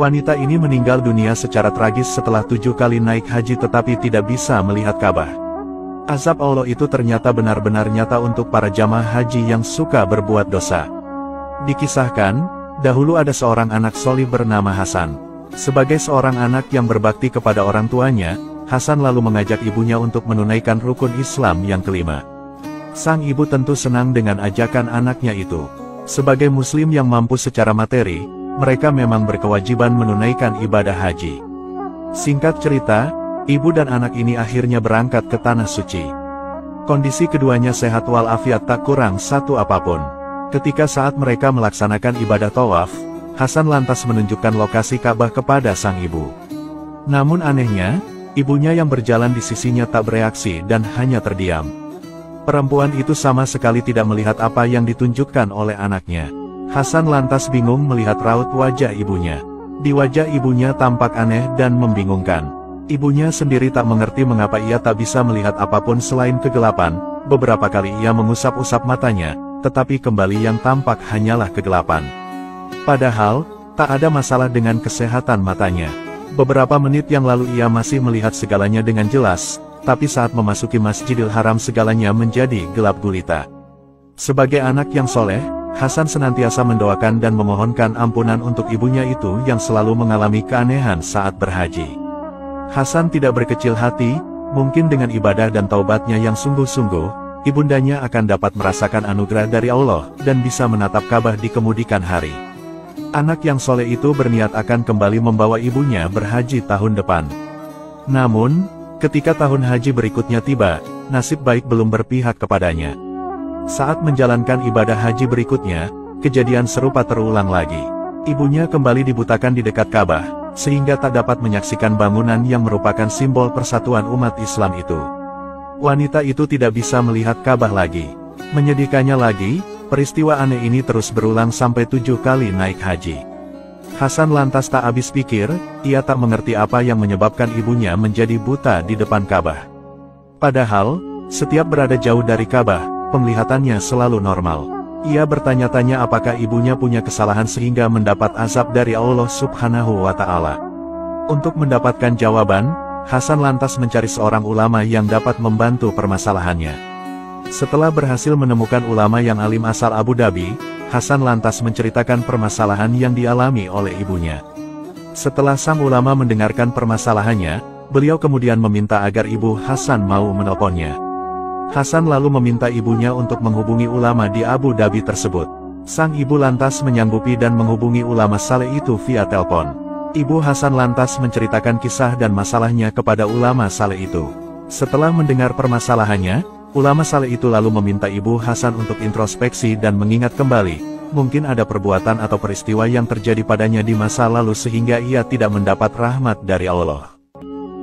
Wanita ini meninggal dunia secara tragis setelah 7 kali naik haji tetapi tidak bisa melihat Ka'bah. Azab Allah itu ternyata benar-benar nyata untuk para jamaah haji yang suka berbuat dosa. Dikisahkan, dahulu ada seorang anak solih bernama Hasan. Sebagai seorang anak yang berbakti kepada orang tuanya, Hasan lalu mengajak ibunya untuk menunaikan rukun Islam yang kelima. Sang ibu tentu senang dengan ajakan anaknya itu. Sebagai muslim yang mampu secara materi, mereka memang berkewajiban menunaikan ibadah haji. Singkat cerita, ibu dan anak ini akhirnya berangkat ke Tanah Suci. Kondisi keduanya sehat walafiat tak kurang satu apapun. Ketika saat mereka melaksanakan ibadah tawaf, Hasan lantas menunjukkan lokasi Ka'bah kepada sang ibu. Namun anehnya, ibunya yang berjalan di sisinya tak bereaksi dan hanya terdiam. Perempuan itu sama sekali tidak melihat apa yang ditunjukkan oleh anaknya. Hasan lantas bingung melihat raut wajah ibunya. Di wajah ibunya tampak aneh dan membingungkan. Ibunya sendiri tak mengerti mengapa ia tak bisa melihat apapun selain kegelapan. Beberapa kali ia mengusap-usap matanya, tetapi kembali yang tampak hanyalah kegelapan. Padahal, tak ada masalah dengan kesehatan matanya. Beberapa menit yang lalu ia masih melihat segalanya dengan jelas, tapi saat memasuki Masjidil Haram segalanya menjadi gelap gulita. Sebagai anak yang soleh, Hasan senantiasa mendoakan dan memohonkan ampunan untuk ibunya itu yang selalu mengalami keanehan saat berhaji. Hasan tidak berkecil hati, mungkin dengan ibadah dan taubatnya yang sungguh-sungguh, ibundanya akan dapat merasakan anugerah dari Allah dan bisa menatap Ka'bah di kemudian hari. Anak yang soleh itu berniat akan kembali membawa ibunya berhaji tahun depan. Namun, ketika tahun haji berikutnya tiba, nasib baik belum berpihak kepadanya. Saat menjalankan ibadah haji berikutnya, kejadian serupa terulang lagi. Ibunya kembali dibutakan di dekat Ka'bah, sehingga tak dapat menyaksikan bangunan yang merupakan simbol persatuan umat Islam itu. Wanita itu tidak bisa melihat Ka'bah lagi. Menyedihkannya lagi, peristiwa aneh ini terus berulang sampai 7 kali naik haji. Hasan lantas tak habis pikir, ia tak mengerti apa yang menyebabkan ibunya menjadi buta di depan Ka'bah. Padahal, setiap berada jauh dari Ka'bah, penglihatannya selalu normal. Ia bertanya-tanya apakah ibunya punya kesalahan sehingga mendapat azab dari Allah Subhanahu wa Ta'ala. Untuk mendapatkan jawaban, Hasan lantas mencari seorang ulama yang dapat membantu permasalahannya. Setelah berhasil menemukan ulama yang alim asal Abu Dhabi, Hasan lantas menceritakan permasalahan yang dialami oleh ibunya. Setelah sang ulama mendengarkan permasalahannya, beliau kemudian meminta agar ibu Hasan mau menelponnya. Hasan lalu meminta ibunya untuk menghubungi ulama di Abu Dhabi tersebut. Sang ibu lantas menyanggupi dan menghubungi ulama saleh itu via telepon. Ibu Hasan lantas menceritakan kisah dan masalahnya kepada ulama saleh itu. Setelah mendengar permasalahannya, ulama saleh itu lalu meminta ibu Hasan untuk introspeksi dan mengingat kembali, mungkin ada perbuatan atau peristiwa yang terjadi padanya di masa lalu sehingga ia tidak mendapat rahmat dari Allah.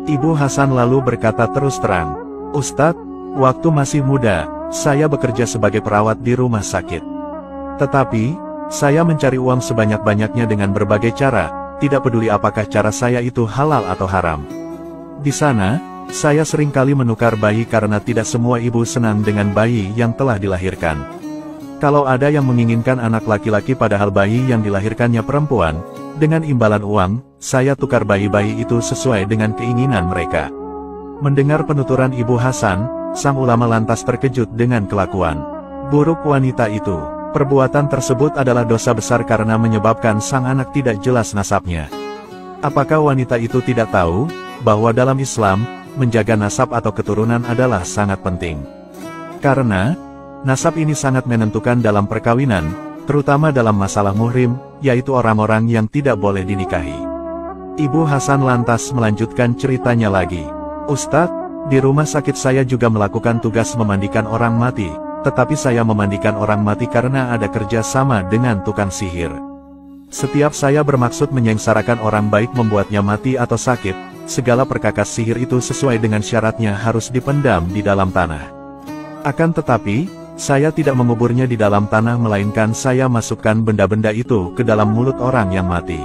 Ibu Hasan lalu berkata terus terang, "Ustadz, waktu masih muda, saya bekerja sebagai perawat di rumah sakit. Tetapi, saya mencari uang sebanyak-banyaknya dengan berbagai cara, tidak peduli apakah cara saya itu halal atau haram. Di sana, saya seringkali menukar bayi karena tidak semua ibu senang dengan bayi yang telah dilahirkan. Kalau ada yang menginginkan anak laki-laki padahal bayi yang dilahirkannya perempuan, dengan imbalan uang, saya tukar bayi-bayi itu sesuai dengan keinginan mereka." Mendengar penuturan ibu Hasan, sang ulama lantas terkejut dengan kelakuan buruk wanita itu. Perbuatan tersebut adalah dosa besar karena menyebabkan sang anak tidak jelas nasabnya. Apakah wanita itu tidak tahu, bahwa dalam Islam, menjaga nasab atau keturunan adalah sangat penting? Karena, nasab ini sangat menentukan dalam perkawinan, terutama dalam masalah muhrim, yaitu orang-orang yang tidak boleh dinikahi. Ibu Hasan lantas melanjutkan ceritanya lagi. "Ustadz, di rumah sakit saya juga melakukan tugas memandikan orang mati, tetapi saya memandikan orang mati karena ada kerja sama dengan tukang sihir. Setiap saya bermaksud menyengsarakan orang baik membuatnya mati atau sakit, segala perkakas sihir itu sesuai dengan syaratnya harus dipendam di dalam tanah. Akan tetapi, saya tidak menguburnya di dalam tanah melainkan saya masukkan benda-benda itu ke dalam mulut orang yang mati.